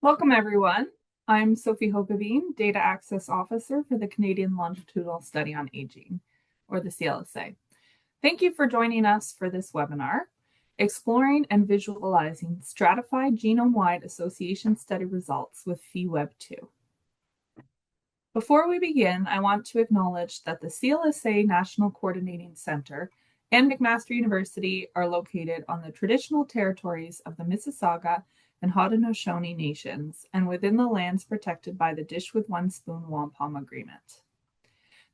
Welcome, everyone. I'm Sophie Hokaveen, Data Access Officer for the Canadian Longitudinal Study on Aging, or the CLSA. Thank you for joining us for this webinar, Exploring and Visualizing Stratified Genome-wide Association Study Results with PheWeb2. Before we begin, I want to acknowledge that the CLSA National Coordinating Center and McMaster University are located on the traditional territories of the Mississauga and Haudenosaunee nations and within the lands protected by the Dish with One Spoon Wampum Agreement.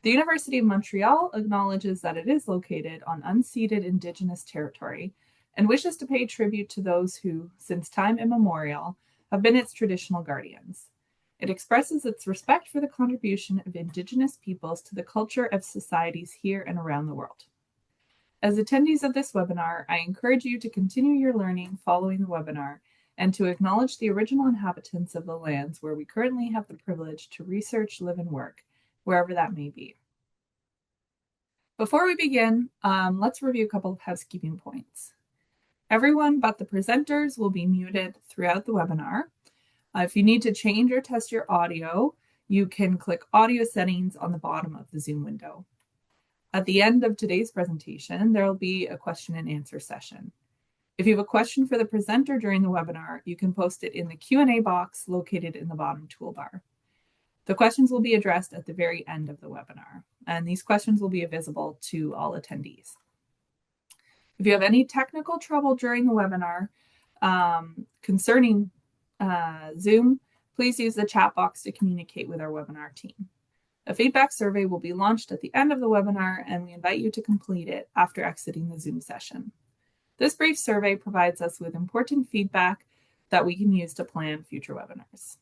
The University of Montreal acknowledges that it is located on unceded Indigenous territory and wishes to pay tribute to those who, since time immemorial, have been its traditional guardians. It expresses its respect for the contribution of Indigenous peoples to the culture of societies here and around the world. As attendees of this webinar, I encourage you to continue your learning following the webinar and to acknowledge the original inhabitants of the lands where we currently have the privilege to research, live, and work, wherever that may be. Before we begin, let's review a couple of housekeeping points. Everyone but the presenters will be muted throughout the webinar. If you need to change or test your audio, you can click Audio Settings on the bottom of the Zoom window. At the end of today's presentation, there will be a question and answer session. If you have a question for the presenter during the webinar, you can post it in the Q&A box located in the bottom toolbar. The questions will be addressed at the very end of the webinar, and these questions will be visible to all attendees. If you have any technical trouble during the webinar concerning Zoom, please use the chat box to communicate with our webinar team. A feedback survey will be launched at the end of the webinar, and we invite you to complete it after exiting the Zoom session. This brief survey provides us with important feedback that we can use to plan future webinars.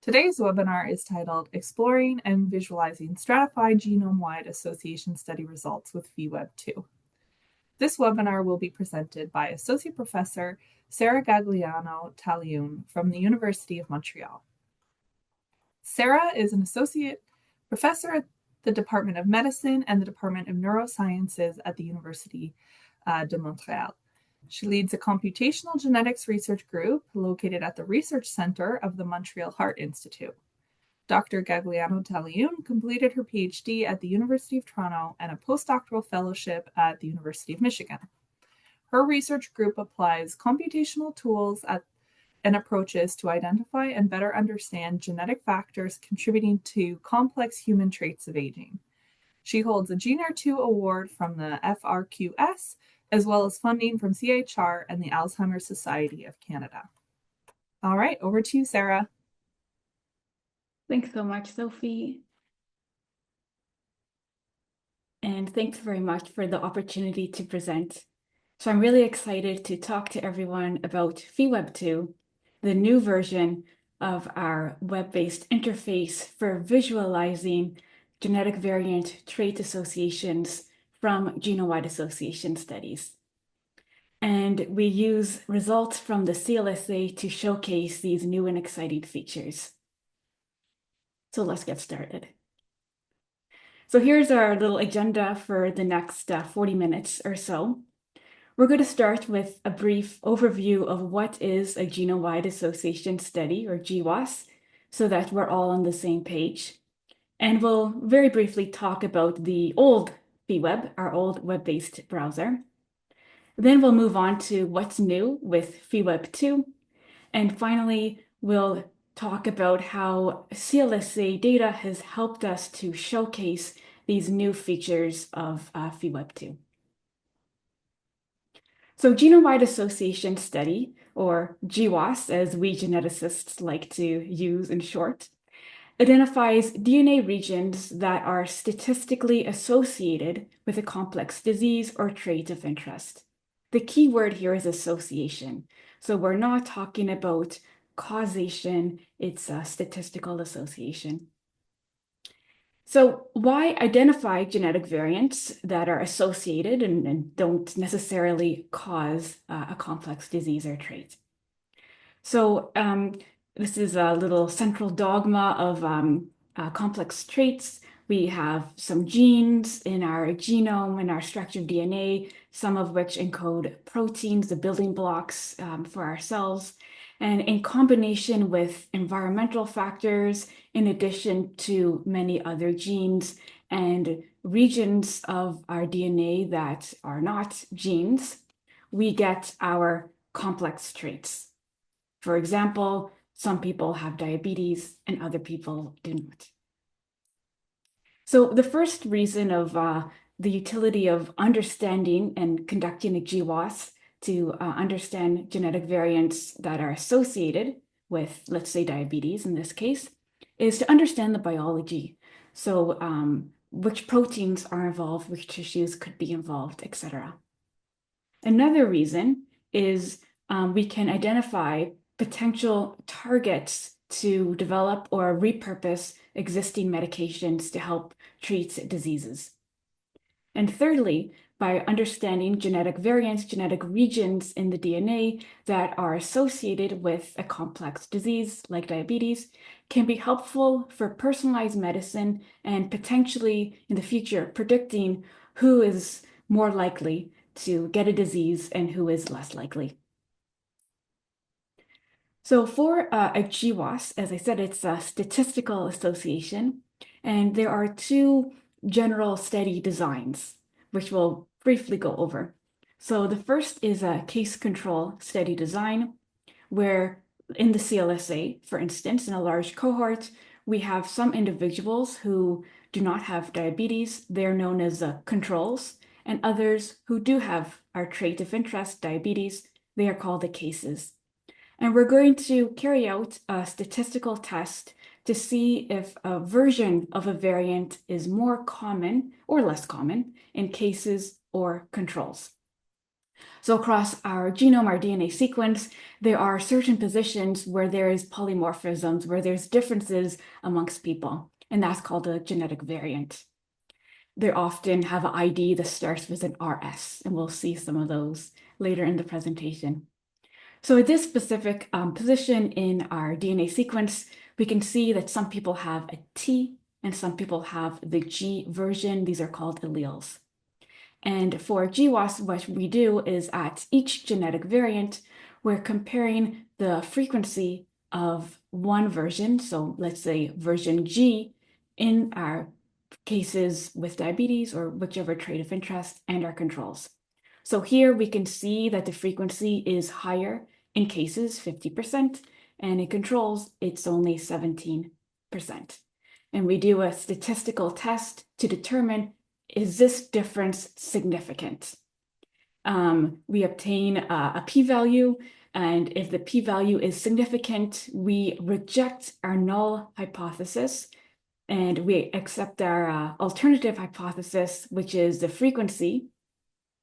Today's webinar is titled Exploring and Visualizing Stratified Genome-wide Association Study Results with PheWeb2. This webinar will be presented by Associate Professor Sarah Gagliano Taliun from the University of Montreal. Sarah is an Associate Professor at the Department of Medicine and the Department of Neurosciences at the University de Montreal. She leads a computational genetics research group located at the Research Center of the Montreal Heart Institute. Dr. Gagliano Taliun completed her PhD at the University of Toronto and a postdoctoral fellowship at the University of Michigan. Her research group applies computational tools and approaches to identify and better understand genetic factors contributing to complex human traits of aging. She holds a GNR2 award from the FRQS, as well as funding from CHR and the Alzheimer's Society of Canada. All right, over to you, Sarah. Thanks so much, Sophie. And thanks very much for the opportunity to present. So I'm really excited to talk to everyone about PheWeb2, the new version of our web-based interface for visualizing genetic variant trait associations from genome-wide association studies. And we use results from the CLSA to showcase these new and exciting features. So let's get started. So here's our little agenda for the next 40 minutes or so. We're going to start with a brief overview of what is a genome-wide association study, or GWAS, so that we're all on the same page. And we'll very briefly talk about the old PheWeb, our old web-based browser. Then we'll move on to what's new with PheWeb2. And finally, we'll talk about how CLSA data has helped us to showcase these new features of PheWeb2. So genome-wide association study, or GWAS, as we geneticists like to use in short, identifies DNA regions that are statistically associated with a complex disease or trait of interest. The key word here is association. So we're not talking about causation, it's a statistical association. So why identify genetic variants that are associated and don't necessarily cause a complex disease or trait? So this is a little central dogma of complex traits. We have some genes in our genome, in our structure of DNA, some of which encode proteins, the building blocks for our cells. And in combination with environmental factors, in addition to many other genes and regions of our DNA that are not genes, we get our complex traits. For example, some people have diabetes and other people do not. So the first reason of the utility of understanding and conducting a GWAS to understand genetic variants that are associated with, let's say, diabetes in this case, is to understand the biology. So which proteins are involved, which tissues could be involved, etc. Another reason is we can identify potential targets to develop or repurpose existing medications to help treat diseases. And thirdly, by understanding genetic variants, genetic regions in the DNA that are associated with a complex disease like diabetes can be helpful for personalized medicine and potentially in the future predicting who is more likely to get a disease and who is less likely. So for a GWAS, as I said, it's a statistical association, and there are two general study designs, which we'll briefly go over. So the first is a case control study design, where in the CLSA, for instance, in a large cohort, we have some individuals who do not have diabetes. They're known as controls, and others who do have our trait of interest, diabetes, they are called the cases. And we're going to carry out a statistical test to see if a version of a variant is more common or less common in cases or controls. So across our genome, our DNA sequence, there are certain positions where there is polymorphisms, where there's differences amongst people, and that's called a genetic variant. They often have an ID that starts with an RS, and we'll see some of those later in the presentation. So at this specific position in our DNA sequence, we can see that some people have a T and some people have the G version. These are called alleles. And for GWAS, what we do is at each genetic variant, we're comparing the frequency of one version. So let's say version G in our cases with diabetes or whichever trait of interest and our controls. So here we can see that the frequency is higher in cases, 50%, and in controls, it's only 17%. And we do a statistical test to determine, is this difference significant? We obtain a p-value, and if the p-value is significant, we reject our null hypothesis, and we accept our alternative hypothesis, which is the frequency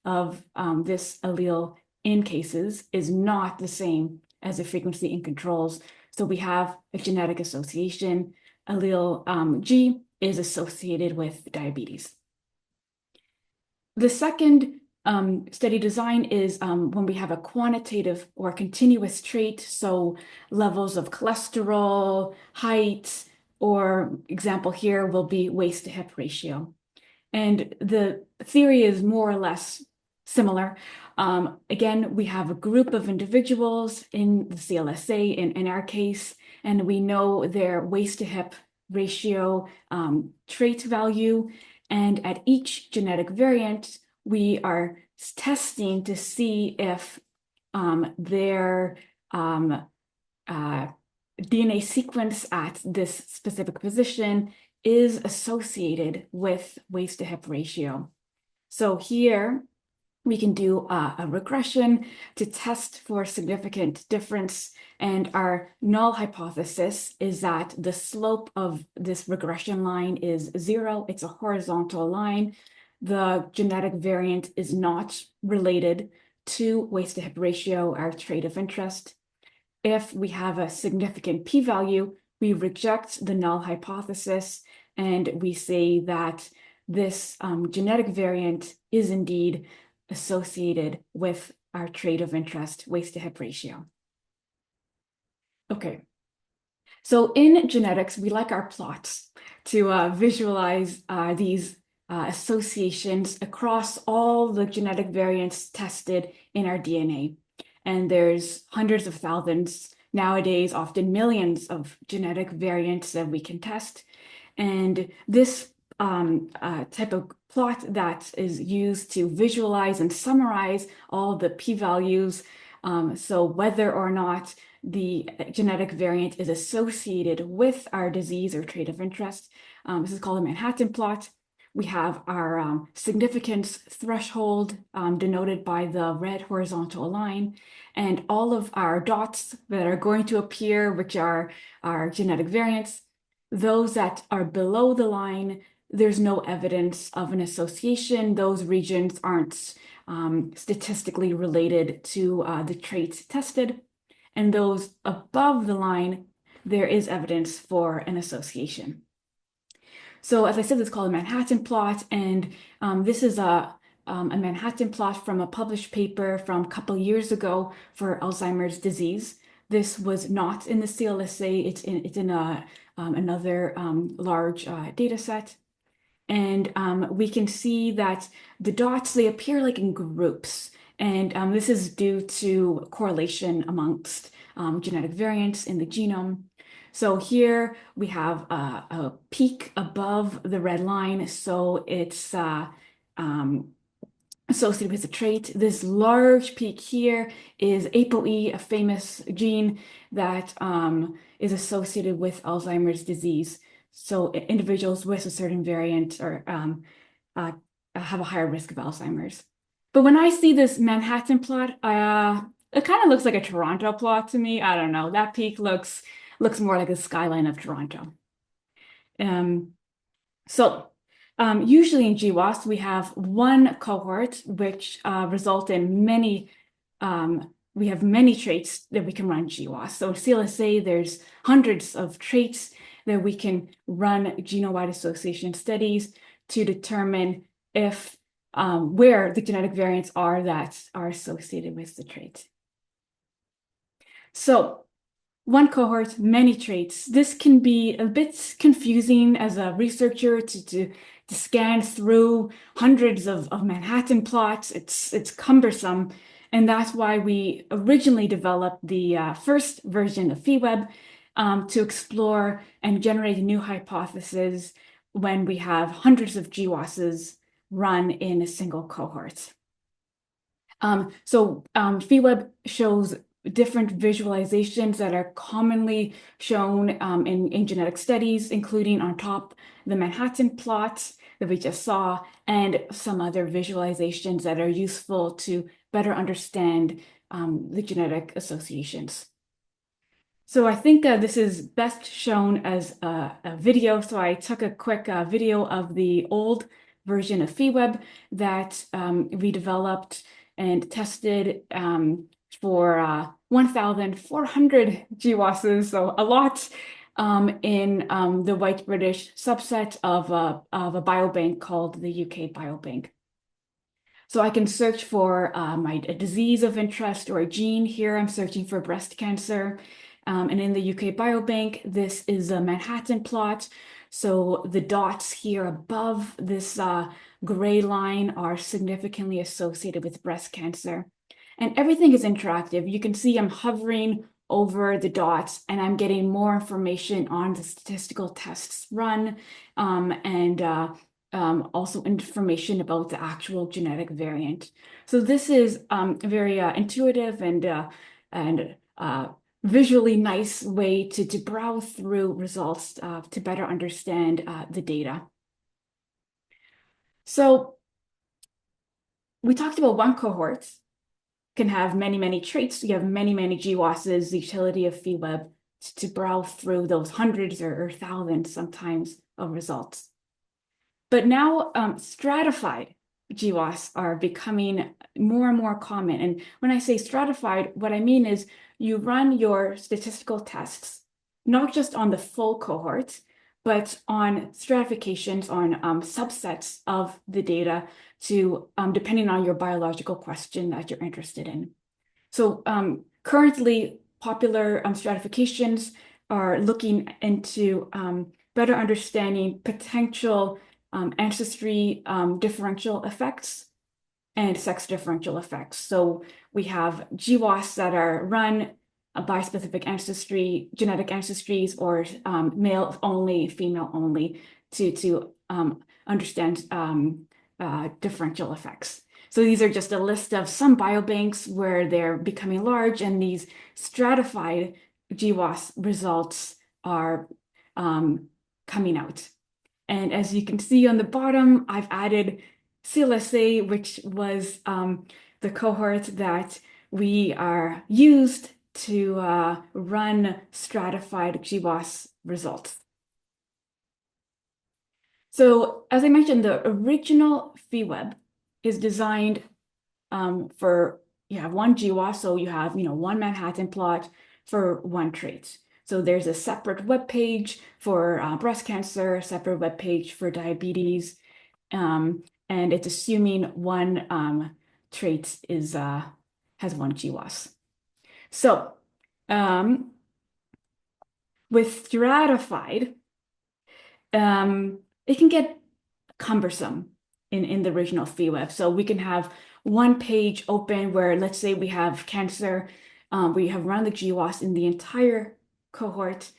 of this allele in cases is not the same as the frequency in controls. So we have a genetic association. Allele G is associated with diabetes. The second study design is when we have a quantitative or continuous trait, so levels of cholesterol, height, or example here will be waist to hip ratio. And the theory is more or less similar. Again, we have a group of individuals in the CLSA in our case, and we know their waist to hip ratio trait value. And at each genetic variant, we are testing to see if their DNA sequence at this specific position is associated with waist to hip ratio. So here we can do a regression to test for significant difference. And our null hypothesis is that the slope of this regression line is 0. It's a horizontal line. The genetic variant is not related to waist to hip ratio, our trait of interest. If we have a significant p-value, we reject the null hypothesis and we say that this genetic variant is indeed associated with our trait of interest, waist to hip ratio. Okay, so in genetics, we like our plots to visualize these associations across all the genetic variants tested in our DNA. And there's hundreds of thousands nowadays often millions of genetic variants that we can test. And this type of plot that is used to visualize and summarize all the p-values, so whether or not the genetic variant is associated with our disease or trait of interest. This is called a Manhattan plot. We have our significance threshold denoted by the red horizontal line, and all of our dots that are going to appear, which are our genetic variants. Those that are below the line, there's no evidence of an association. Those regions aren't statistically related to the traits tested. And those above the line, there is evidence for an association. So as I said, it's called a Manhattan plot, and this is a Manhattan plot from a published paper from a couple years ago for Alzheimer's disease. This was not in the CLSA, it's in another large data set. And we can see that the dots, they appear like in groups. And this is due to correlation amongst genetic variants in the genome. So here we have a peak above the red line, so it's associated with a trait. This large peak here is ApoE, a famous gene that is associated with Alzheimer's disease. So individuals with a certain variant or have a higher risk of Alzheimer's. But when I see this Manhattan plot, it kind of looks like a Toronto plot to me. I don't know. That peak looks more like the skyline of Toronto. Usually in GWAS, we have one cohort, which result in many, we have many traits that we can run GWAS. So in CLSA, there's hundreds of traits that we can run genome-wide association studies to determine if where the genetic variants are that are associated with the trait. So one cohort, many traits. This can be a bit confusing as a researcher to scan through hundreds of Manhattan plots. It's cumbersome. And that's why we originally developed the first version of PheWeb to explore and generate a new hypothesis when we have hundreds of GWASs run in a single cohort. PheWeb shows different visualizations that are commonly shown in genetic studies, including on top the Manhattan plot that we just saw, and some other visualizations that are useful to better understand the genetic associations. So I think this is best shown as a video. So I took a quick video of the old version of PheWeb that we developed and tested for 1,400 GWASs, so a lot in the white British subset of a biobank called the UK Biobank. So I can search for a disease of interest or a gene. Here I'm searching for breast cancer. And in the UK Biobank, this is a Manhattan plot. So the dots here above this gray line are significantly associated with breast cancer. And everything is interactive. You can see I'm hovering over the dots and I'm getting more information on the statistical tests run and also information about the actual genetic variant. So this is a very intuitive and visually nice way to browse through results to better understand the data. So we talked about one cohort can have many traits. You have many GWASs, the utility of PheWeb to browse through those hundreds or thousands sometimes of results. But now stratified GWAS are becoming more and more common. And when I say stratified, what I mean is you run your statistical tests, not just on the full cohort, but on stratifications, on subsets of the data to depending on your biological question that you're interested in. So currently popular stratifications are looking into better understanding potential ancestry differential effects and sex differential effects. So we have GWAS that are run bispecific ancestry, genetic ancestries, or male only, female only, to understand differential effects. So these are just a list of some biobanks where they're becoming large, and these stratified GWAS results are coming out. And as you can see on the bottom, I've added CLSA, which was the cohort that we are used to run stratified GWAS results. So as I mentioned, the original PheWeb is designed for, you have one GWAS, so you have, one Manhattan plot for one trait. So there's a separate web page for breast cancer, a separate web page for diabetes, and it's assuming one trait has one GWAS. So with stratified, it can get cumbersome in the original PheWeb. So we can have one page open where, let's say we have cancer, we have run the GWAS in the entire cohort.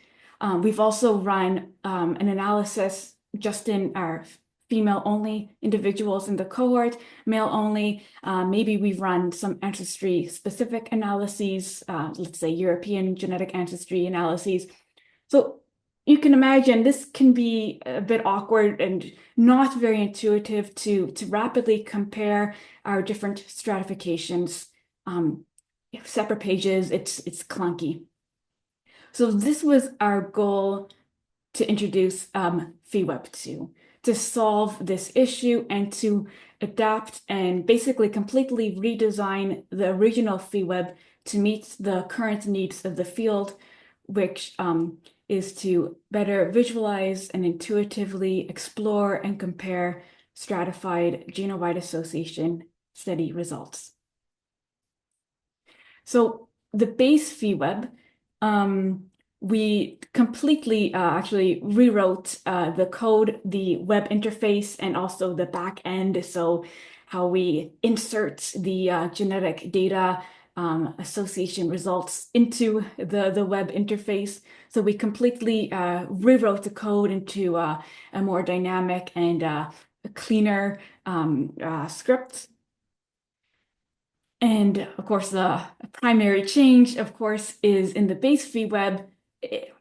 We've also run an analysis just in our female-only individuals in the cohort, male-only. Maybe we've run some ancestry-specific analyses, let's say European genetic ancestry analyses. So you can imagine this can be a bit awkward and not very intuitive to rapidly compare our different stratifications. Separate pages, it's clunky. So this was our goal to introduce PheWeb2 to solve this issue and to adapt and basically completely redesign the original PheWeb to meet the current needs of the field, which is to better visualize and intuitively explore and compare stratified genome-wide association study results. So the base PheWeb, we completely actually rewrote the code, the web interface, and also the back end. So how we insert the genetic data association results into the web interface. So we completely rewrote the code into a more dynamic and a cleaner script. And of course, the primary change, of course, is in the base PheWeb.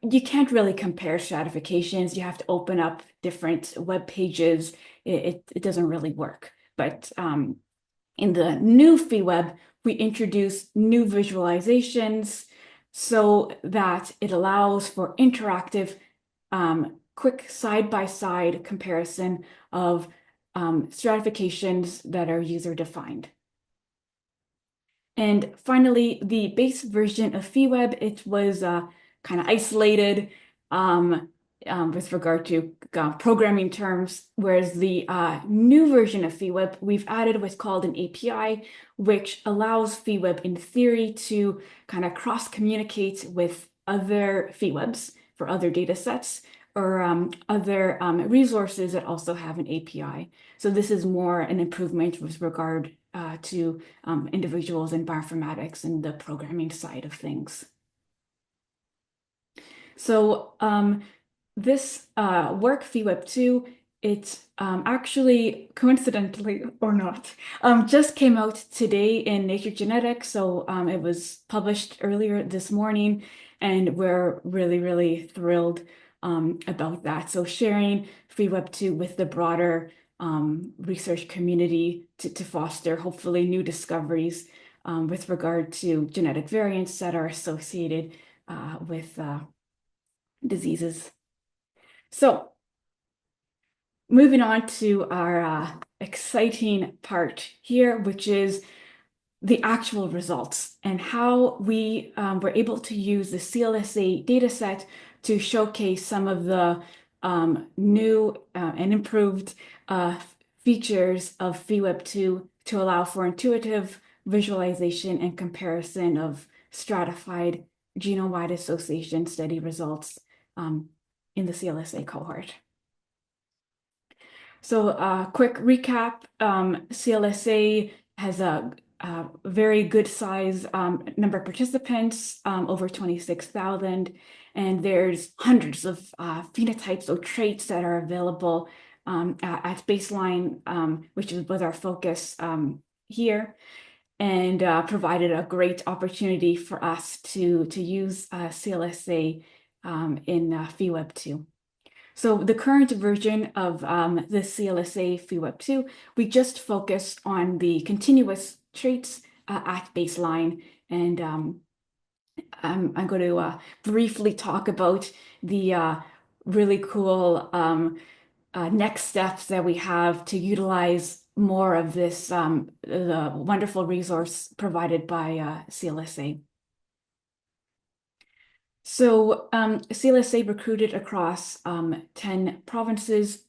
You can't really compare stratifications. You have to open up different web pages. It doesn't really work. But in the new PheWeb, we introduce new visualizations so that it allows for interactive, quick side-by-side comparison of stratifications that are user-defined. And finally, the base version of PheWeb, it was kind of isolated with regard to programming terms, whereas the new version of PheWeb, we've added what's called an API, which allows PheWeb in theory to kind of cross-communicate with other PheWebs for other data sets or other resources that also have an API. So this is more an improvement with regard to individuals in bioinformatics and the programming side of things. So this work, PheWeb2, it actually, coincidentally or not, just came out today in Nature Genetics. So it was published earlier this morning, and we're really, really thrilled about that. So sharing PheWeb2 with the broader research community to foster hopefully new discoveries with regard to genetic variants that are associated with diseases. So moving on to our exciting part here, which is the actual results and how we were able to use the CLSA dataset to showcase some of the new and improved features of PheWeb2 to allow for intuitive visualization and comparison of stratified genome-wide association study results in the CLSA cohort. So quick recap, CLSA has a very good size number of participants, over 26,000, and there's hundreds of phenotypes or traits that are available at baseline, which was our focus here, and provided a great opportunity for us to use CLSA in PheWeb2. So the current version of the CLSA PheWeb2, we just focus on the continuous traits at baseline. And I'm going to briefly talk about the really cool next steps that we have to utilize more of this the wonderful resource provided by CLSA. So CLSA recruited across 10 provinces,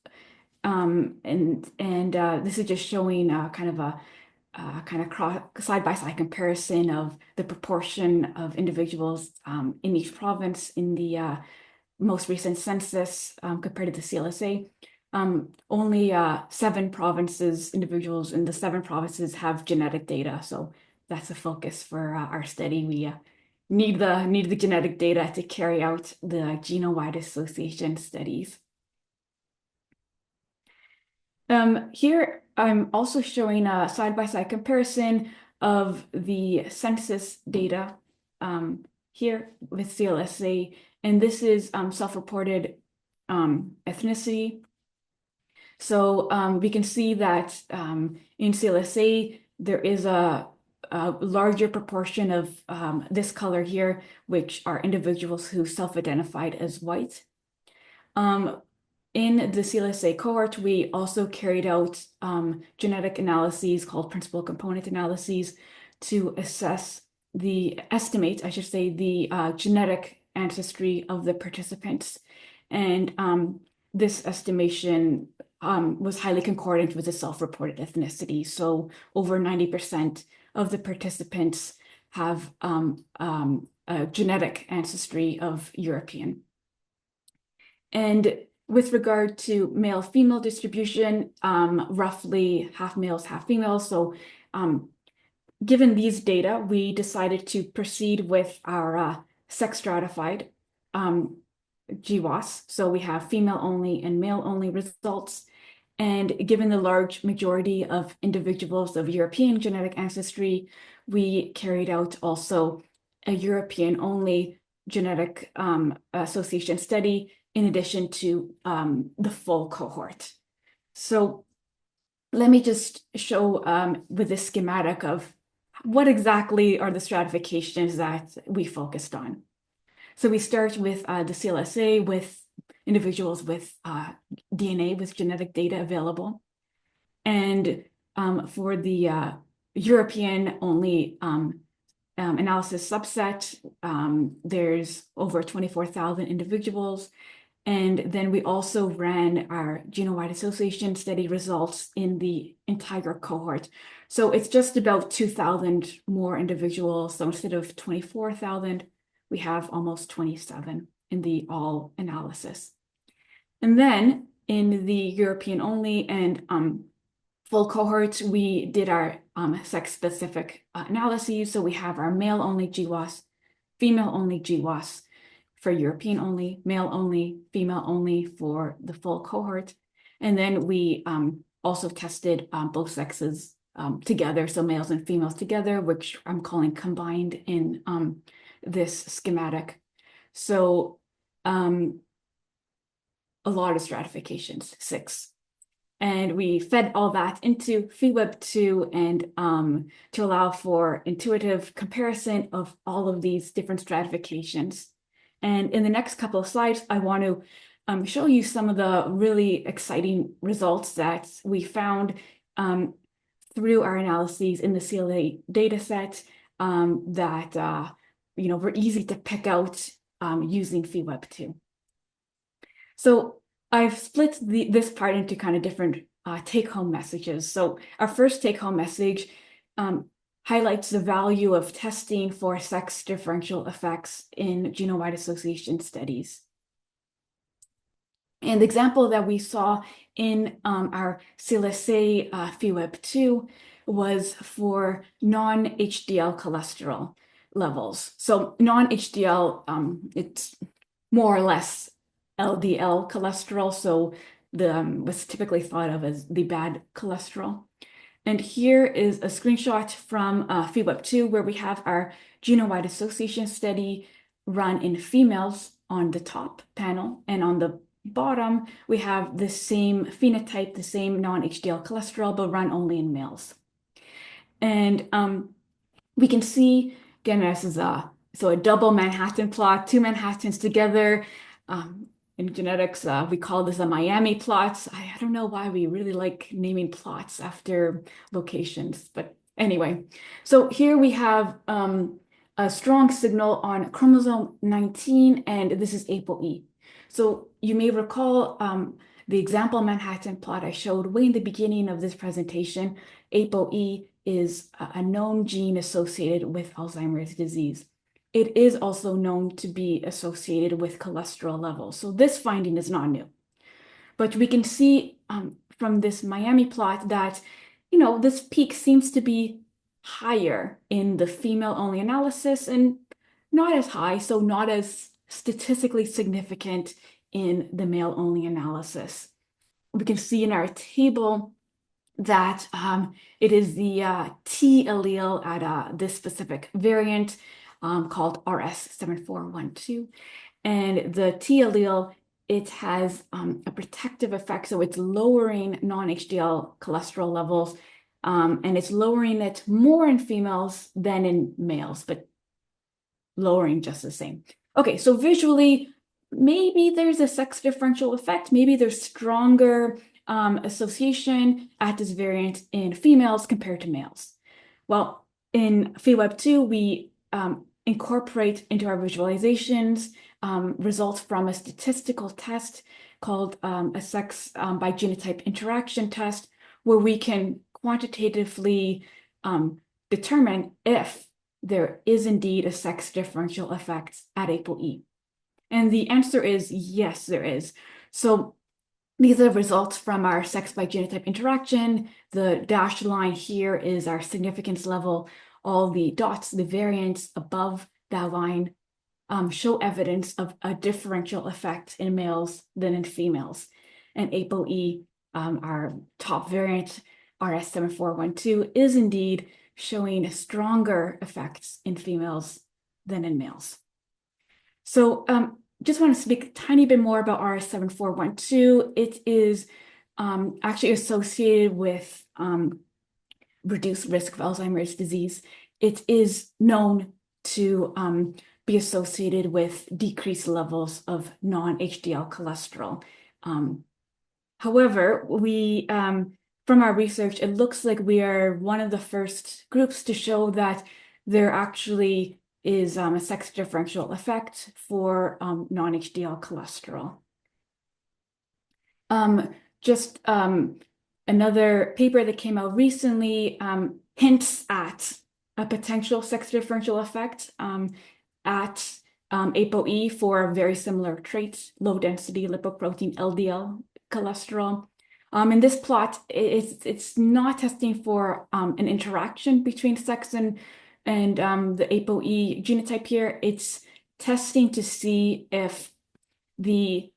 and this is just showing kind of a side-by-side comparison of the proportion of individuals in each province in the most recent census compared to the CLSA. Only 7 provinces, individuals in the 7 provinces have genetic data, so that's a focus for our study. We need the genetic data to carry out the genome-wide association studies. Here I'm also showing a side-by-side comparison of the census data here with CLSA, and this is self-reported ethnicity. So we can see that in CLSA there is a larger proportion of this color here, which are individuals who self-identified as white. In the CLSA cohort, we also carried out genetic analyses called principal component analyses to estimate, I should say, the genetic ancestry of the participants. And this estimation was highly concordant with the self-reported ethnicity. So over 90% of the participants have a genetic ancestry of European. And with regard to male-female distribution, roughly half males, half females. So given these data, we decided to proceed with our sex stratified GWAS. So we have female only and male only results. And given the large majority of individuals of European genetic ancestry, we carried out also a European only genetic association study in addition to the full cohort. So let me just show with this schematic of what exactly are the stratifications that we focused on. So we start with the CLSA with individuals with DNA with genetic data available. And for the European only analysis subset, there's over 24,000 individuals. And then we also ran our genome-wide association study results in the entire cohort. So it's just about 2,000 more individuals. So instead of 24,000, we have almost 27 in the all analysis. And then in the European only and full cohort, we did our sex-specific analyses. So we have our male only GWAS, female only GWAS, for European only, male only, female only for the full cohort. And then we also tested both sexes together, so males and females together, which I'm calling combined in this schematic. So a lot of stratifications, 6. And we fed all that into PheWeb2 and to allow for intuitive comparison of all of these different stratifications. And in the next couple of slides, I want to show you some of the really exciting results that we found through our analyses in the CLA dataset that were easy to pick out using PheWeb2. So I've split this part into kind of different take-home messages. So our first take-home message highlights the value of testing for sex differential effects in genome-wide association studies. And the example that we saw in our CLSA PheWeb2 was for non-HDL cholesterol levels. So non-HDL, it's more or less LDL cholesterol, so the what's typically thought of as the bad cholesterol. And here is a screenshot from PheWeb2 where we have our genome-wide association study run in females on the top panel, and on the bottom we have the same phenotype, the same non-HDL cholesterol, but run only in males. And we can see, again, this is a double Manhattan plot, two Manhattans together. In genetics, we call this a Miami plot. I don't know why we really like naming plots after locations, but anyway. So here we have a strong signal on chromosome 19, and this is ApoE. So you may recall the example Manhattan plot I showed way in the beginning of this presentation. ApoE is a known gene associated with Alzheimer's disease. It is also known to be associated with cholesterol levels. So this finding is not new. But we can see from this Miami plot that, this peak seems to be higher in the female-only analysis and not as high, so not as statistically significant in the male-only analysis. We can see in our table that it is the T allele at this specific variant called RS7412. And the T allele, it has a protective effect, so it's lowering non-HDL cholesterol levels, and it's lowering it more in females than in males, but lowering just the same. Okay, so visually, maybe there's a sex differential effect. Maybe there's stronger association at this variant in females compared to males. Well, in PheWeb2, we incorporate into our visualizations results from a statistical test called a sex by genotype interaction test, where we can quantitatively determine if there is indeed a sex differential effect at ApoE. And the answer is yes, there is. So these are results from our sex by genotype interaction. The dashed line here is our significance level. All the dots, the variants above that line, show evidence of a differential effect in males than in females. And ApoE, our top variant, RS7412, is indeed showing stronger effects in females than in males. So just want to speak a tiny bit more about RS7412. It is actually associated with reduced risk of Alzheimer's disease. It is known to be associated with decreased levels of non-HDL cholesterol. However, we from our research, it looks like we are one of the first groups to show that there actually is a sex differential effect for non-HDL cholesterol. Just another paper that came out recently hints at a potential sex differential effect at ApoE for very similar traits, low density lipoprotein LDL cholesterol. In this plot, it's not testing for an interaction between sex and the ApoE genotype here. It's testing to see if the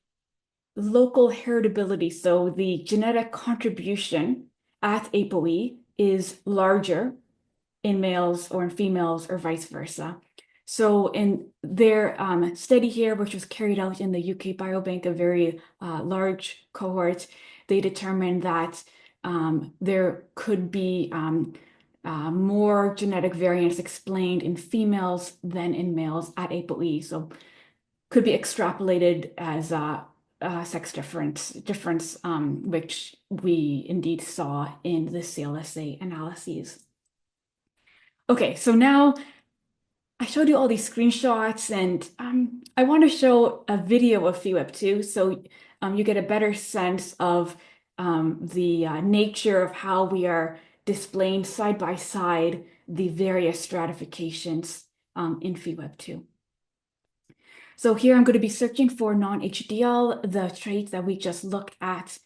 local heritability, so the genetic contribution at ApoE, is larger in males or in females or vice versa. So in their study here, which was carried out in the UK Biobank, a very large cohort, they determined that there could be more genetic variants explained in females than in males at ApoE. So could be extrapolated as a sex difference, which we indeed saw in the CLSA analyses. Okay, so now I showed you all these screenshots, and I want to show a video of PheWeb2 so you get a better sense of the nature of how we are displaying side by side the various stratifications in PheWeb2. So here I'm going to be searching for non-HDL, the trait that we just looked at.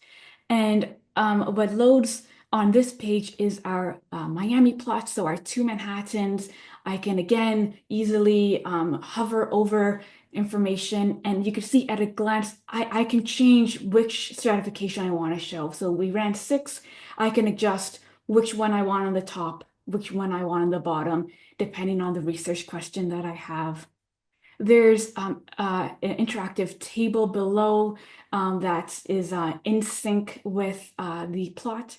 And what loads on this page is our Miami plot, so our two Manhattans. I can again easily hover over information, and you can see at a glance, I can change which stratification I want to show. So we ran 6. I can adjust which one I want on the top, which one I want on the bottom, depending on the research question that I have. There's an interactive table below that is in sync with the plot.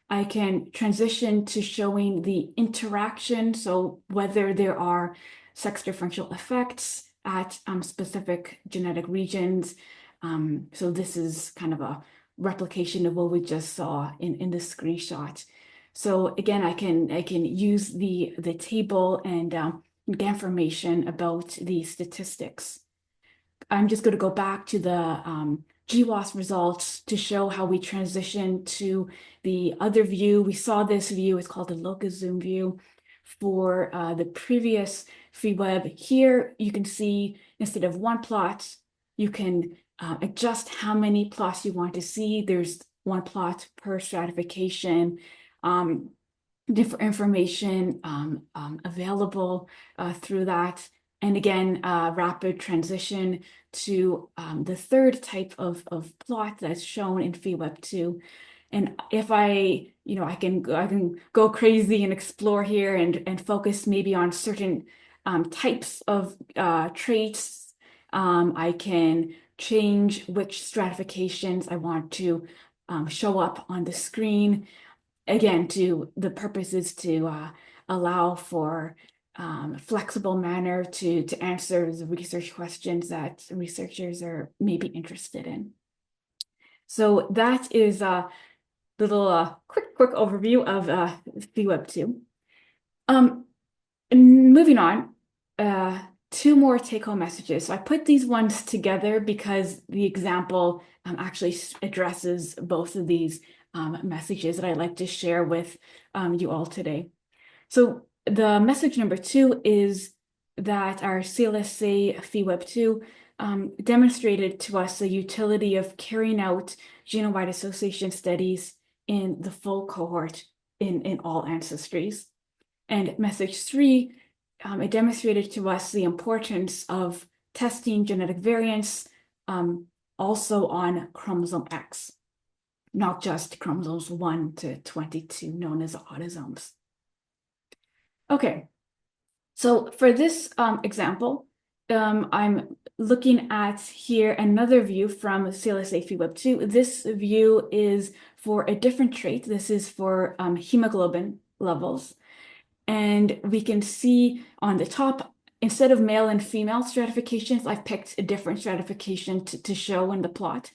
I can transition to showing the interaction, so whether there are sex differential effects at specific genetic regions. So this is kind of a replication of what we just saw in the screenshot. So again, I can use the table and get information about the statistics. I'm just going to go back to the GWAS results to show how we transition to the other view. We saw this view, it's called the locus zoom view for the previous PheWeb. Here you can see instead of one plot, you can adjust how many plots you want to see. There's one plot per stratification. Different information available through that. And again, rapid transition to the third type of plot that's shown in PheWeb2. And if I can go crazy and explore here and focus maybe on certain types of traits. I can change which stratifications I want to show up on the screen. Again, the purpose is to allow for flexible manner to answer the research questions that researchers are maybe interested in. So that is a little quick overview of PheWeb2. Moving on, 2 more take-home messages. So I put these ones together because the example actually addresses both of these messages that I'd like to share with you all today. So the message number 2 is that our CLSA PheWeb2 demonstrated to us the utility of carrying out genome-wide association studies in the full cohort in all ancestries. And message 3, it demonstrated to us the importance of testing genetic variants also on chromosome X, not just chromosomes 1 to 22, known as autosomes. Okay, so for this example, I'm looking at here another view from CLSA PheWeb2. This view is for a different trait. This is for hemoglobin levels. And we can see on the top, instead of male and female stratifications, I've picked a different stratification to show in the plot.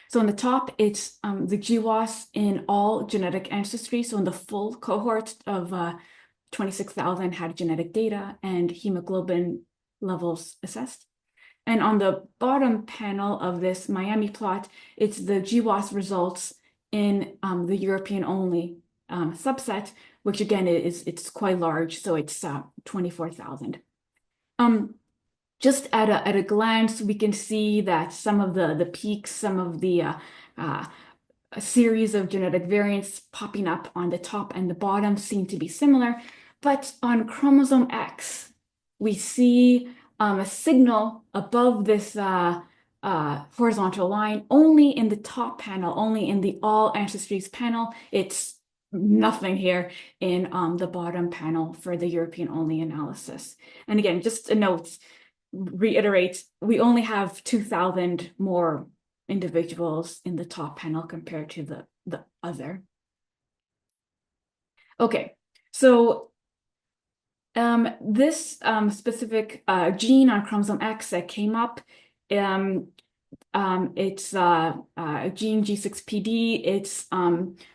So on the top, it's the GWAS in all genetic ancestry. So in the full cohort of 26,000 had genetic data and hemoglobin levels assessed. And on the bottom panel of this Miami plot, it's the GWAS results in the European only subset, which again it's quite large, so it's 24,000. Just at a glance, we can see that some of the peaks, some of the a series of genetic variants popping up on the top and the bottom seem to be similar, but on chromosome X, we see a signal above this horizontal line only in the top panel, only in the all ancestries panel. It's nothing here in the bottom panel for the European only analysis. And again, just a note, reiterate, we only have 2,000 more individuals in the top panel compared to the other. Okay, so this specific gene on chromosome X that came up, it's a gene G6PD. It's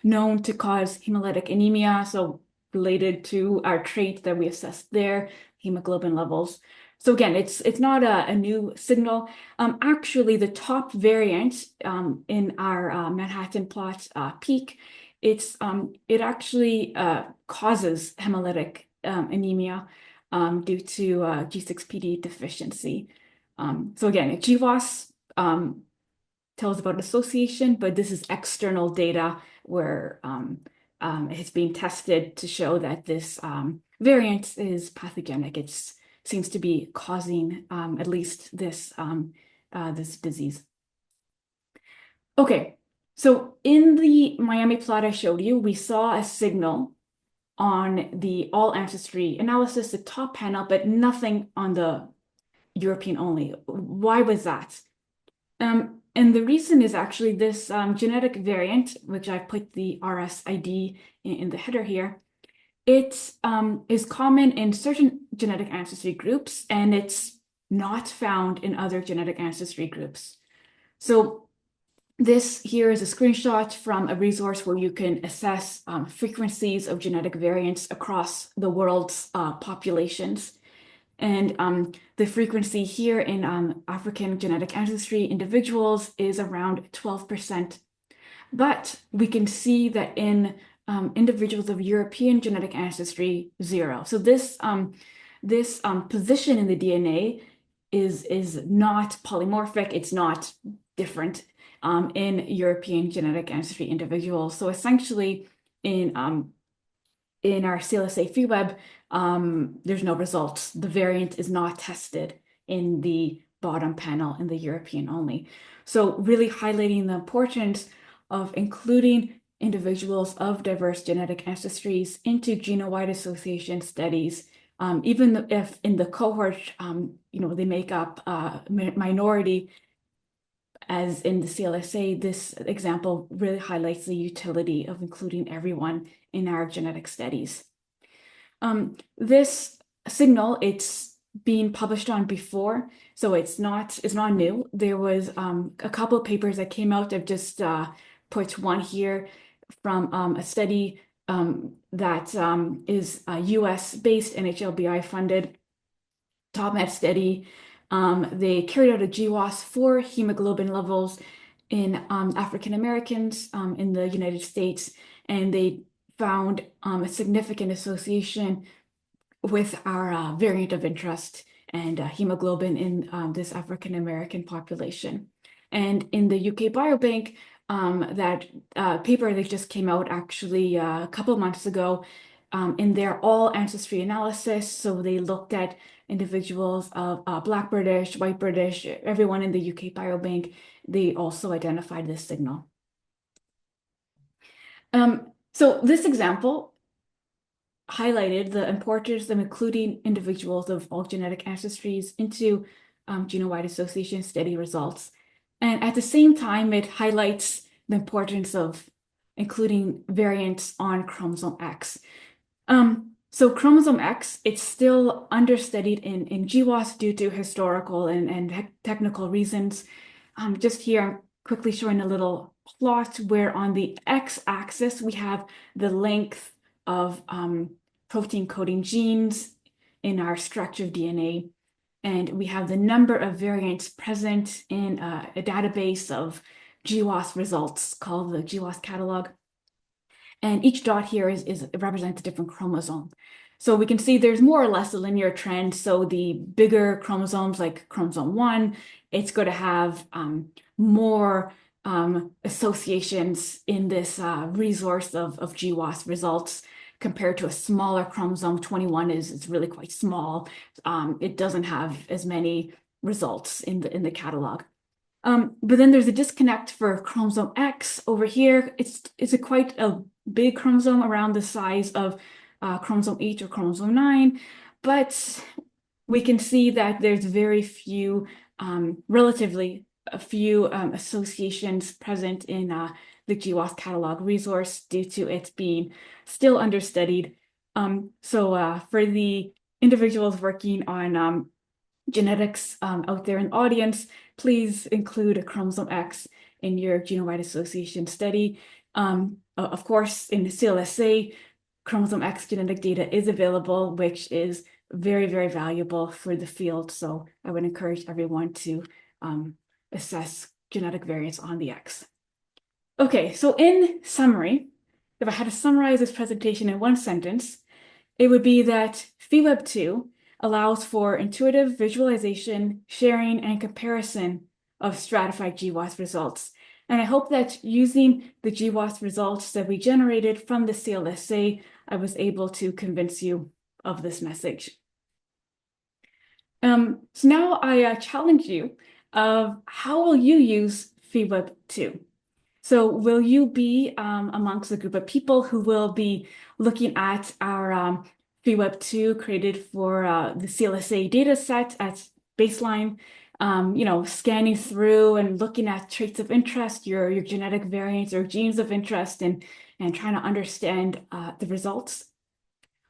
known to cause hemolytic anemia, so related to our trait that we assessed there, hemoglobin levels. So again, it's not a new signal. Actually, the top variant in our Manhattan plot peak, it actually causes hemolytic anemia due to G6PD deficiency. So again, GWAS tells about association, but this is external data where it's being tested to show that this variant is pathogenic. It seems to be causing at least this disease. Okay, so in the Miami plot I showed you, we saw a signal on the all ancestry analysis, the top panel, but nothing on the European only. Why was that? And the reason is actually this genetic variant, which I've put the RSID in the header here. It is common in certain genetic ancestry groups, and it's not found in other genetic ancestry groups. So this here is a screenshot from a resource where you can assess frequencies of genetic variants across the world's populations. And the frequency here in African genetic ancestry individuals is around 12%. But we can see that in individuals of European genetic ancestry, 0. So this position in the DNA is not polymorphic. It's not different in European genetic ancestry individuals. So essentially, in our CLSA PheWeb, there's no results. The variant is not tested in the bottom panel in the European only. So really highlighting the importance of including individuals of diverse genetic ancestries into genome-wide association studies, even if in the cohort, they make up a minority, as in the CLSA, this example really highlights the utility of including everyone in our genetic studies. This signal, it's been published on before, so it's not new. There was a couple of papers that came out. I've just put one here from a study that is US-based, NHLBI funded, TopMed study. They carried out a GWAS for hemoglobin levels in African Americans in the United States, and they found a significant association with our variant of interest and hemoglobin in this African American population. And in the UK Biobank, that paper that just came out actually a couple of months ago, in their all ancestry analysis, so they looked at individuals of Black British, White British, everyone in the UK Biobank, they also identified this signal. So this example highlighted the importance of including individuals of all genetic ancestries into genome-wide association study results. And at the same time, it highlights the importance of including variants on chromosome X. So chromosome X, it's still understudied in GWAS due to historical and technical reasons. Just here, I'm quickly showing a little plot where on the x-axis, we have the length of protein coding genes in our structure of DNA. And we have the number of variants present in a database of GWAS results called the GWAS catalog. And each dot here represents a different chromosome. So we can see there's more or less a linear trend. So the bigger chromosomes like chromosome 1, it's going to have more associations in this resource of GWAS results compared to a smaller chromosome. 21 is really quite small. It doesn't have as many results in the catalog. But then there's a disconnect for chromosome X over here. It's quite a big chromosome around the size of chromosome 8 or chromosome 9, but we can see that there's very few, relatively a few associations present in the GWAS catalog resource due to it being still understudied. So for the individuals working on genetics out there in the audience, please include a chromosome X in your genome-wide association study. Of course, in the CLSA, chromosome X genetic data is available, which is very, very valuable for the field. So I would encourage everyone to assess genetic variants on the X. Okay, so in summary, if I had to summarize this presentation in one sentence, it would be that PheWeb2 allows for intuitive visualization, sharing, and comparison of stratified GWAS results. And I hope that using the GWAS results that we generated from the CLSA, I was able to convince you of this message. So now I challenge you of how will you use PheWeb2? So will you be amongst a group of people who will be looking at our PheWeb2 created for the CLSA data set at baseline, scanning through and looking at traits of interest, your genetic variants or genes of interest, and trying to understand the results?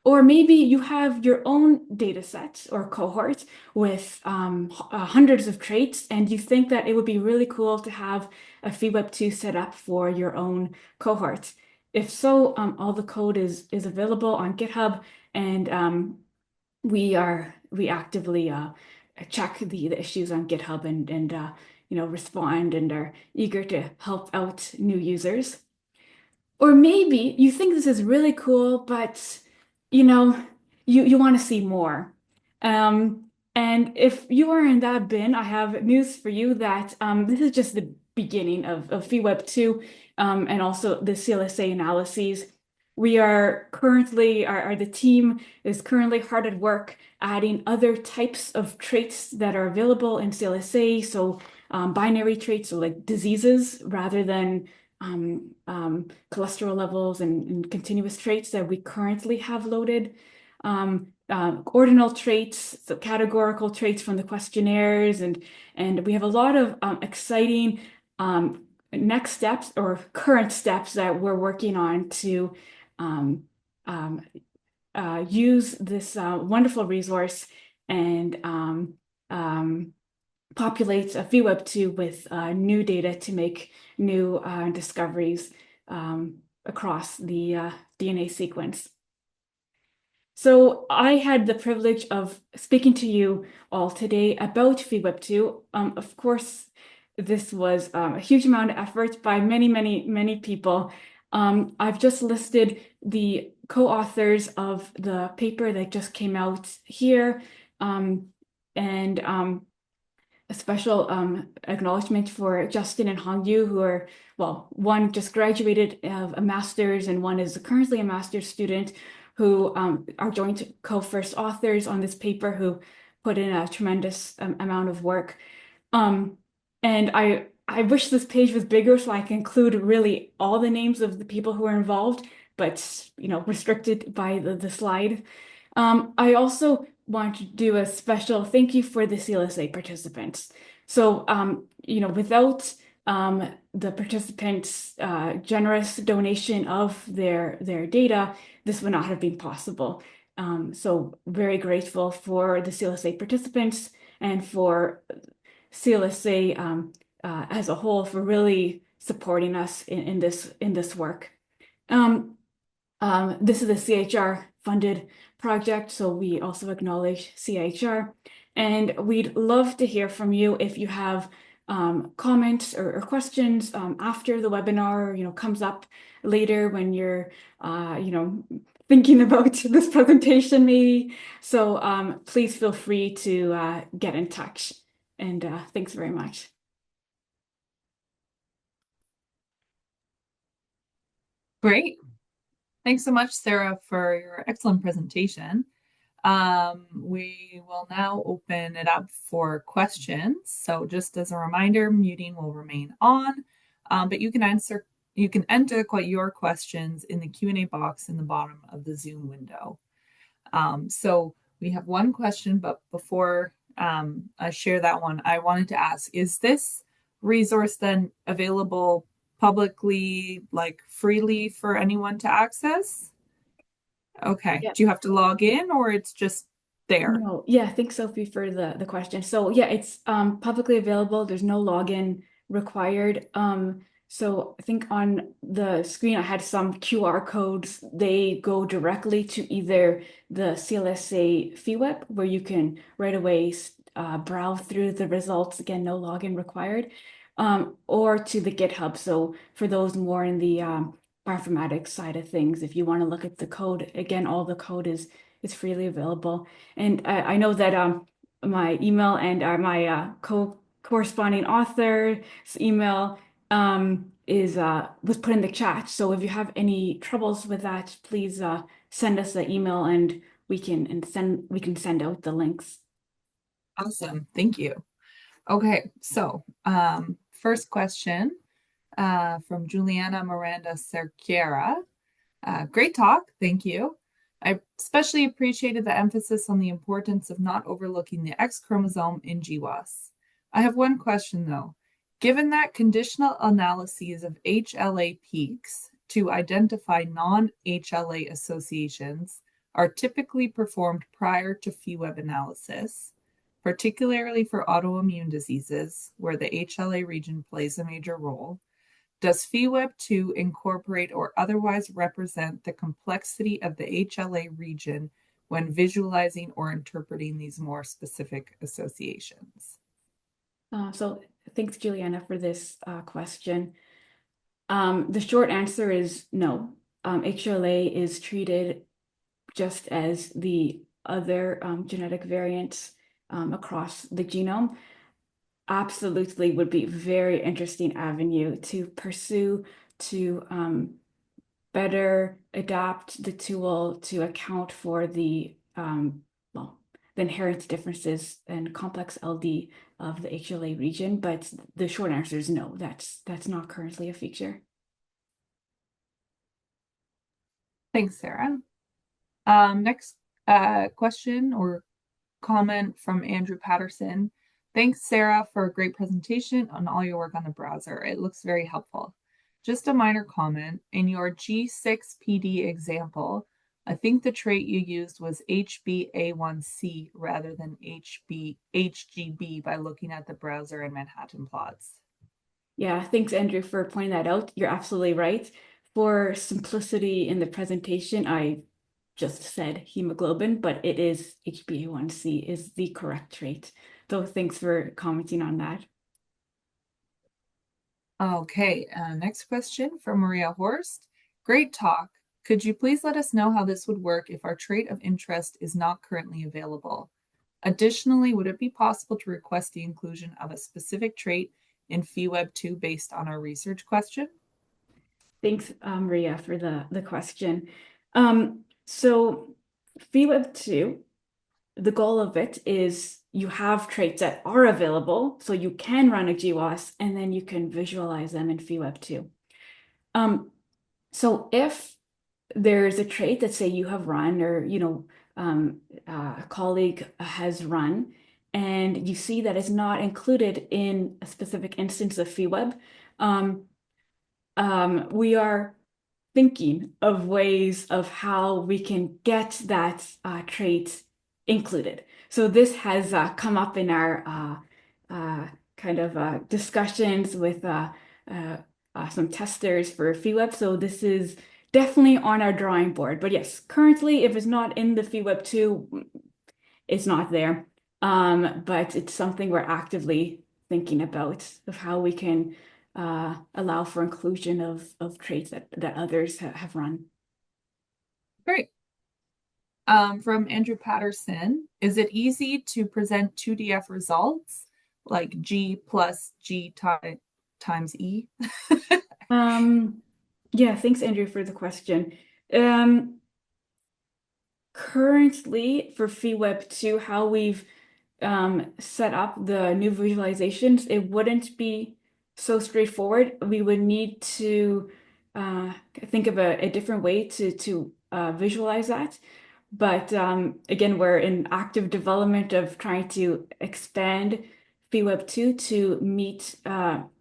Or maybe you have your own data set or cohort with hundreds of traits, and you think that it would be really cool to have a PheWeb2 set up for your own cohort. If so, all the code is available on GitHub, and we actively check the issues on GitHub and respond and are eager to help out new users. Or maybe you think this is really cool, but you know, you want to see more. And if you are in that bin, I have news for you that this is just the beginning of PheWeb2 and also the CLSA analyses. We are currently, the team is currently hard at work adding other types of traits that are available in CLSA. So binary traits, so like diseases rather than cholesterol levels and continuous traits that we currently have loaded. Ordinal traits, so categorical traits from the questionnaires, and we have a lot of exciting next steps or current steps that we're working on to use this wonderful resource and populate a PheWeb2 with new data to make new discoveries across the DNA sequence. So I had the privilege of speaking to you all today about PheWeb2. Of course, this was a huge amount of effort by many, many, many people. I've just listed the co-authors of the paper that just came out here, and a special acknowledgement for Justin and Hongyu, who are, well, one just graduated of a master's and one is currently a master's student, who are joint co-first authors on this paper, who put in a tremendous amount of work. And I wish this page was bigger so I can include really all the names of the people who are involved, but restricted by the slide. I also want to do a special thank you for the CLSA participants. So, without the participants' generous donation of their data, this would not have been possible. So very grateful for the CLSA participants and for CLSA as a whole for really supporting us in this work. This is a CHR funded project, so we also acknowledge CHR. And we'd love to hear from you if you have comments or questions after the webinar, comes up later when you're, thinking about this presentation maybe. So please feel free to get in touch. And thanks very much. Great. Thanks so much, Sarah, for your excellent presentation. We will now open it up for questions. So just as a reminder, muting will remain on, but you can enter your questions in the Q&A box in the bottom of the Zoom window. So we have one question, but before I share that one, I wanted to ask, is this resource then available publicly, like freely for anyone to access? Okay. Yeah. Do you have to log in or it's just there? No. Yeah, thanks, Sophie, for the question. So yeah, it's publicly available. There's no login required. So I think on the screen I had some QR codes. They go directly to either the CLSA PheWeb, where you can right away browse through the results. Again, no login required. Or to the GitHub. So for those more in the bioinformatics side of things, if you want to look at the code, again, all the code is freely available. And I know that my email and my corresponding author's email was put in the chat. So if you have any troubles with that, please send us an email and we can send out the links. Awesome. Thank you. Okay, so first question from Juliana Miranda Cerquera. Great talk. Thank you. I especially appreciated the emphasis on the importance of not overlooking the X chromosome in GWAS. I have one question though. Given that conditional analyses of HLA peaks to identify non-HLA associations are typically performed prior to PheWeb analysis, particularly for autoimmune diseases where the HLA region plays a major role, does PheWeb2 incorporate or otherwise represent the complexity of the HLA region when visualizing or interpreting these more specific associations? So thanks, Juliana, for this question. The short answer is no. HLA is treated just as the other genetic variants across the genome. Absolutely would be a very interesting avenue to pursue to better adapt the tool to account for the inherent differences and complex LD of the HLA region, but the short answer is no, that's not currently a feature. Thanks, Sarah. Next question or comment from Andrew Patterson. Thanks, Sarah, for a great presentation on all your work on the browser. It looks very helpful. Just a minor comment. In your G6PD example, I think the trait you used was HbA1c rather than HgB by looking at the browser and Manhattan plots. Yeah, thanks, Andrew, for pointing that out. You're absolutely right. For simplicity in the presentation, I just said hemoglobin, but it is HbA1c is the correct trait. So thanks for commenting on that. Okay, next question from Maria Horst. Great talk. Could you please let us know how this would work if our trait of interest is not currently available? Additionally, would it be possible to request the inclusion of a specific trait in PheWeb2 based on our research question? Thanks, Maria, for the question. So PheWeb2, the goal of it is you have traits that are available, so you can run a GWAS, and then you can visualize them in PheWeb2. So if there's a trait that say you have run or, a colleague has run, and you see that it's not included in a specific instance of PheWeb, we are thinking of ways of how we can get that trait included. So this has come up in our kind of discussions with some testers for PheWeb. So this is definitely on our drawing board. But yes, currently, if it's not in the PheWeb2, it's not there. But it's something we're actively thinking about of how we can allow for inclusion of traits that others have run. Great. From Andrew Patterson, is it easy to present 2DF results like G plus G times E? Yeah, thanks, Andrew, for the question. Currently, for PheWeb2, how we've set up the new visualizations, it wouldn't be so straightforward. We would need to think of a different way to visualize that. But again, we're in active development of trying to expand PheWeb2 to meet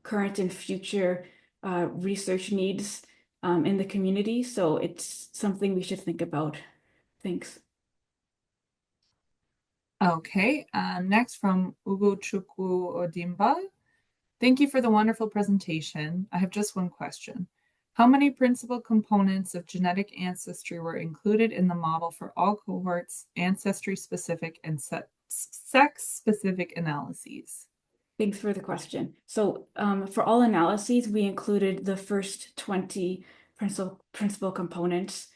current and future research needs in the community. So it's something we should think about. Thanks. Okay, next from Ugochukwu Odimba. Thank you for the wonderful presentation. I have just one question. How many principal components of genetic ancestry were included in the model for all cohorts, ancestry-specific and sex-specific analyses? Thanks for the question. So for all analyses, we included the first 20 principal components.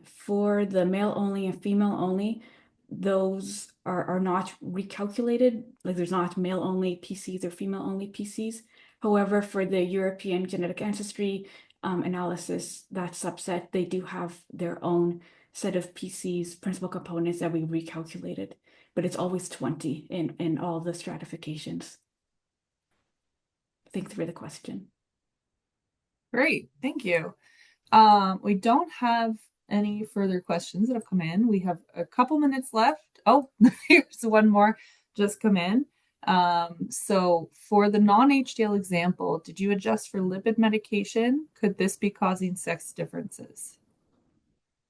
For the male only and female only, those are not recalculated. Like there's not male only PCs or female only PCs. However, for the European genetic ancestry analysis, that subset, they do have their own set of PCs, principal components that we recalculated, but it's always 20 in all the stratifications. Thanks for the question. Great, thank you. We don't have any further questions that have come in. We have a couple minutes left. Oh, here's one more just come in. So for the non-HDL example, did you adjust for lipid medication? Could this be causing sex differences?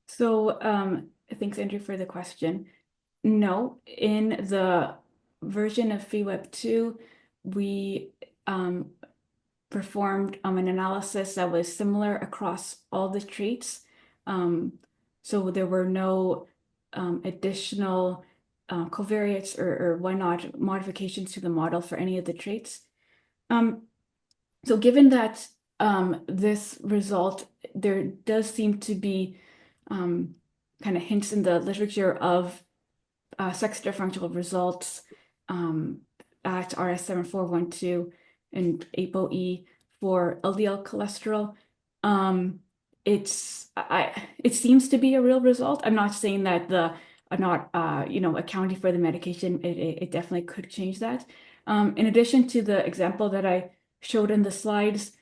So thanks, Andrew, for the question. No, in the version of PheWeb2, we performed an analysis that was similar across all the traits. So there were no additional covariates or whatnot modifications to the model for any of the traits. So given that this result, there does seem to be kind of hints in the literature of sex differential results at RS7412 and ApoE for LDL cholesterol. It seems to be a real result. I'm not saying that accounting for the medication, it definitely could change that. In addition to the example that I showed in the slides,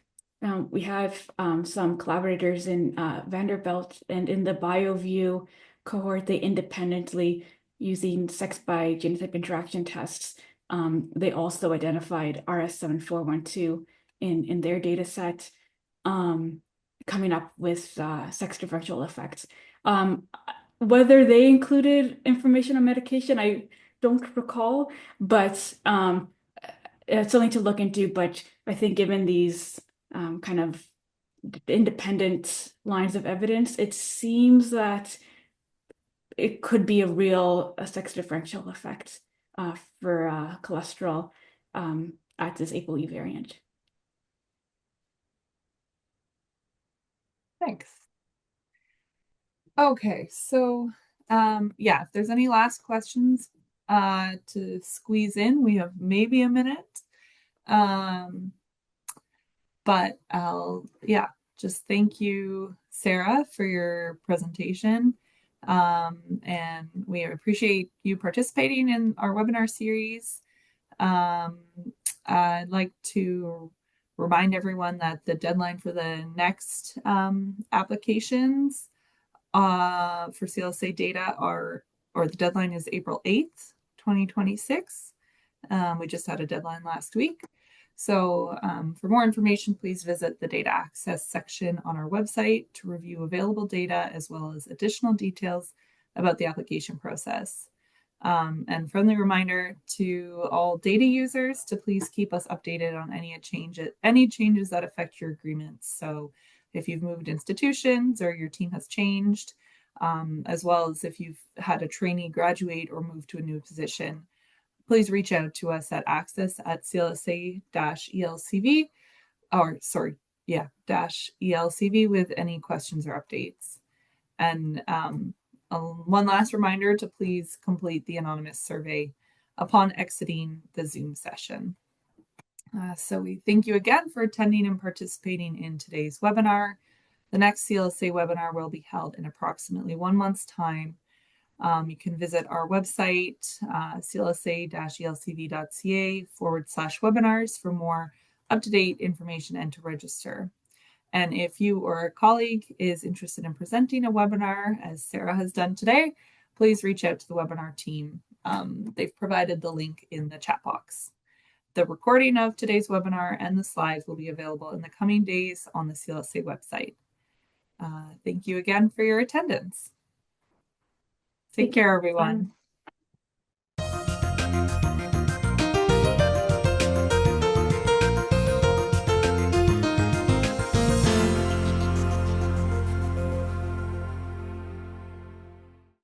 we have some collaborators in Vanderbilt, and in the BioView cohort, they independently, using sex by genotype interaction tests, they also identified RS7412 in their data set, coming up with sex differential effects. Whether they included information on medication, I don't recall, but it's something to look into. But I think given these kind of independent lines of evidence, it seems that it could be a real sex differential effect for cholesterol at this ApoE variant. Thanks. Okay, so yeah, if there's any last questions to squeeze in, we have maybe a minute. But yeah, just thank you, Sarah, for your presentation. And we appreciate you participating in our webinar series. I'd like to remind everyone that the deadline for the next applications for CLSA data or the deadline is April 8th, 2026. We just had a deadline last week. So for more information, please visit the data access section on our website to review available data as well as additional details about the application process. And friendly reminder to all data users to please keep us updated on any changes that affect your agreements. So if you've moved institutions or your team has changed, as well as if you've had a trainee graduate or move to a new position, please reach out to us at access@CLSA-ELCV, -ELCV with any questions or updates. And one last reminder to please complete the anonymous survey upon exiting the Zoom session. So we thank you again for attending and participating in today's webinar. The next CLSA webinar will be held in approximately 1 month's time. You can visit our website, clsa-elcv.ca/webinars for more up-to-date information and to register. And if you or a colleague is interested in presenting a webinar, as Sarah has done today, please reach out to the webinar team. They've provided the link in the chat box. The recording of today's webinar and the slides will be available in the coming days on the CLSA website. Thank you again for your attendance. Take care, everyone.